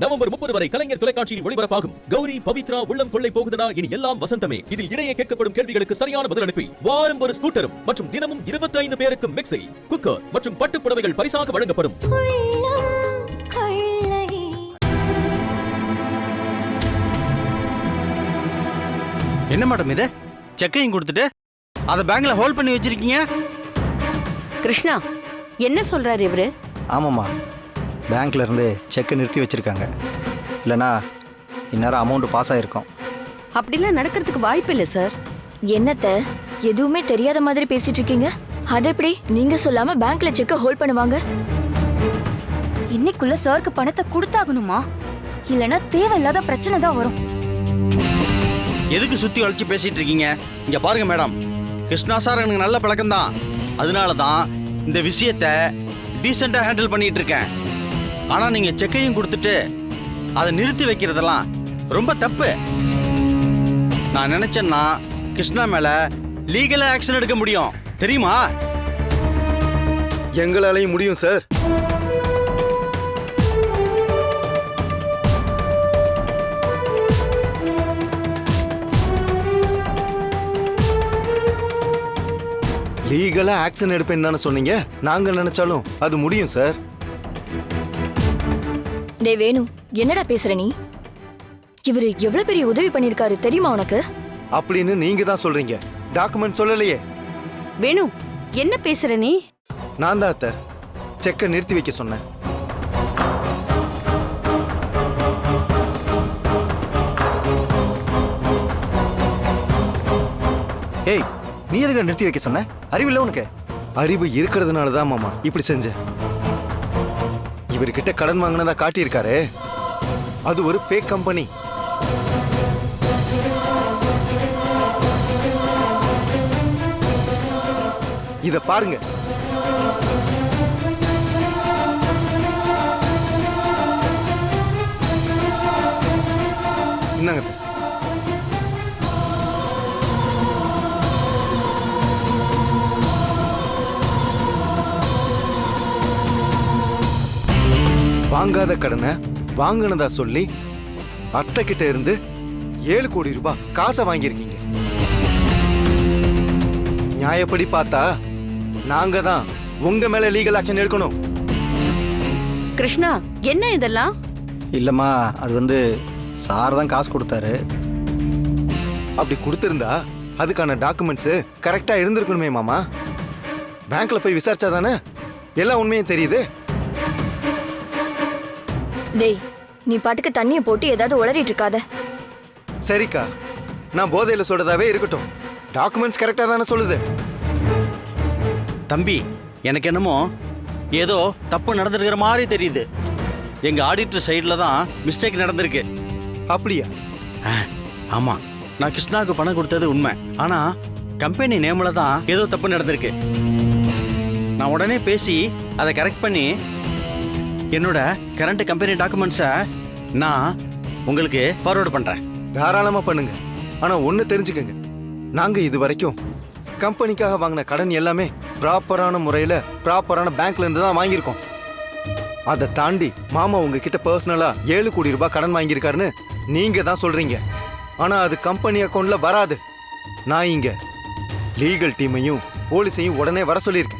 November 30 வரை கலைஞர் தொலைக்காட்சியில் ஒளிபரப்பாகும் கௌரி பவித்ரா உள்ளம் கொள்ளை போகுதடா இனி எல்லாம் வசந்தமே. இதில் இடையே கேட்கப்படும் கேள்விகளுக்கு சரியான பதில் அனுப்பி வாரம் ஒரு ஸ்கூட்டரும் மற்றும் தினமும் 25 பேருக்கு மிக்ஸி, குக்கர் மற்றும் பட்டுப் புடவைகள் பரிசாக வழங்கப்படும். என்ன மேடம் இது? செக்கையும் கொடுத்துட்டு அதை பேங்க்ல ஹோல்ட் பண்ணி வச்சிருக்கீங்க. கிருஷ்ணா, என்ன சொல்றாரு இவரு? ஆமாம்மா, பேங்க்ல இருந்து செக்கை நிறுத்தி வச்சிருக்காங்க. இல்லைனா இந்நேரம் அமௌண்ட் பாஸ் ஆகிருக்கும். அப்படிலாம் நடக்கிறதுக்கு வாய்ப்பு இல்லை சார். என்னத்த எதுவுமே தெரியாத மாதிரி பேசிட்டு இருக்கீங்க? அது எப்படி நீங்க சொல்லாம பேங்க்ல செக்க ஹோல்ட் பண்ணுவாங்க? இன்னைக்குள்ள சாருக்கு பணத்தை கொடுத்தாகணுமா? இல்லனா தேவையில்லாத பிரச்சனை தான் வரும். எதுக்கு சுத்தி வளைச்சு பேசிட்டு இருக்கீங்க? இங்க பாருங்க மேடம், கிருஷ்ணா சார் எனக்கு நல்ல பழக்கம் தான். அதனால தான் இந்த விஷயத்தை டீசெண்டா ஹேண்டில் பண்ணிட்டு இருக்கேன். ஆனா நீங்க செக்கையும் கொடுத்துட்டு அதை நிறுத்தி வைக்கிறதெல்லாம் ரொம்ப தப்பு. நான் நினைச்சேன்னா கிருஷ்ணா மேல லீகலா ஆக்ஷன் எடுக்க முடியும், தெரியுமா? எங்களாலையும் முடியும் சார். லீகலா ஆக்ஷன் எடுப்பேன்னு தானே சொன்னீங்க. நாங்க நினைச்சாலும் அது முடியும் சார். டே வேணு, என்னடா பேசுற நீ? இவரு எவ்வளவு பெரிய உதவி பண்ணிருக்காரு தெரியுமா உனக்கு? அப்படின்னு நீங்க தான் சொல்றீங்க, டாக்குமெண்ட் சொல்லலையே. வேணு, என்ன பேசுற நீ? நான் தான் அத்தை செக்கை நிறுத்தி வைக்க சொன்னேன். ஏய், நீ எதுக்கு நிறுத்தி வைக்க சொன்ன? அறிவில்லை உனக்கு? அறிவு இருக்கிறதுனால தான் மாமா இப்படி செஞ்சேன். இவர்கிட்ட கடன் வாங்கினதா காட்டியிருக்காரு, அது ஒரு ஃபேக் கம்பெனி. இத பாருங்க. என்னங்க வாங்காத கடனை வாங்கினதா சொல்லி அத்தை கிட்ட இருந்து 7 கோடி ரூபாய் காசை வாங்கியிருக்கீங்க. நியாயப்படி பார்த்தா நாங்க தான் உங்க மேல லீகல் ஆக்ஷன் எடுக்கணும். கிருஷ்ணா, என்ன இதெல்லாம்? இல்லைம்மா, அது சார் தான் காசு கொடுத்தாரு. அப்படி கொடுத்திருந்தா அதுக்கான டாக்குமெண்ட்ஸ் கரெக்டா இருந்திருக்கணுமே மாமா. பேங்க்ல போய் விசாரிச்சா தானே எல்லா உண்மையும் தெரியுது. டேய், நீ பாட்டுக்கு தண்ணியை போட்டு ஏதாவது உளறிட்டு இருக்காத. சரிக்கா, நான் போதையில சொல்றதாவே இருக்கட்டும். டாக்குமெண்ட்ஸ் கரெக்டா தானே சொல்லுது. தம்பி, எனக்கு என்னமோ ஏதோ தப்பு நடந்திருக்கிற மாதிரி தெரியுது. எங்க ஆடிட்டர் சைடுல தான் மிஸ்டேக் நடந்திருக்கு. அப்படியா? ஆமா, நான் கிருஷ்ணாவுக்கு பணம் கொடுத்தது உண்மை. ஆனா கம்பெனி நேம்ல தான் ஏதோ தப்பு நடந்திருக்கு. நான் உடனே பேசி அதை கரெக்ட் பண்ணி என்னோட கரண்ட் கம்பெனி டாக்குமெண்ட்ஸை நான் உங்களுக்கு ஃபார்வர்டு பண்றேன். தாராளமா பண்ணுங்க. ஆனா ஒண்ணு தெரிஞ்சுக்கங்க, நாங்க இது வரைக்கும் கம்பெனிக்காக வாங்கின கடன் எல்லாமே ப்ராப்பரான முறையில ப்ராப்பரான பேங்க்ல இருந்து தான் வாங்கியிருக்கோம். அதை தாண்டி மாமா உங்ககிட்ட பர்சனலா 7 கோடி ரூபாய் கடன் வாங்கியிருக்காருன்னு நீங்க தான் சொல்றீங்க. ஆனா அது கம்பெனி அக்கௌண்ட்ல வராது. நான் இங்க லீகல் டீமையும் போலீஸையும் உடனே வர சொல்லியிருக்கேன்.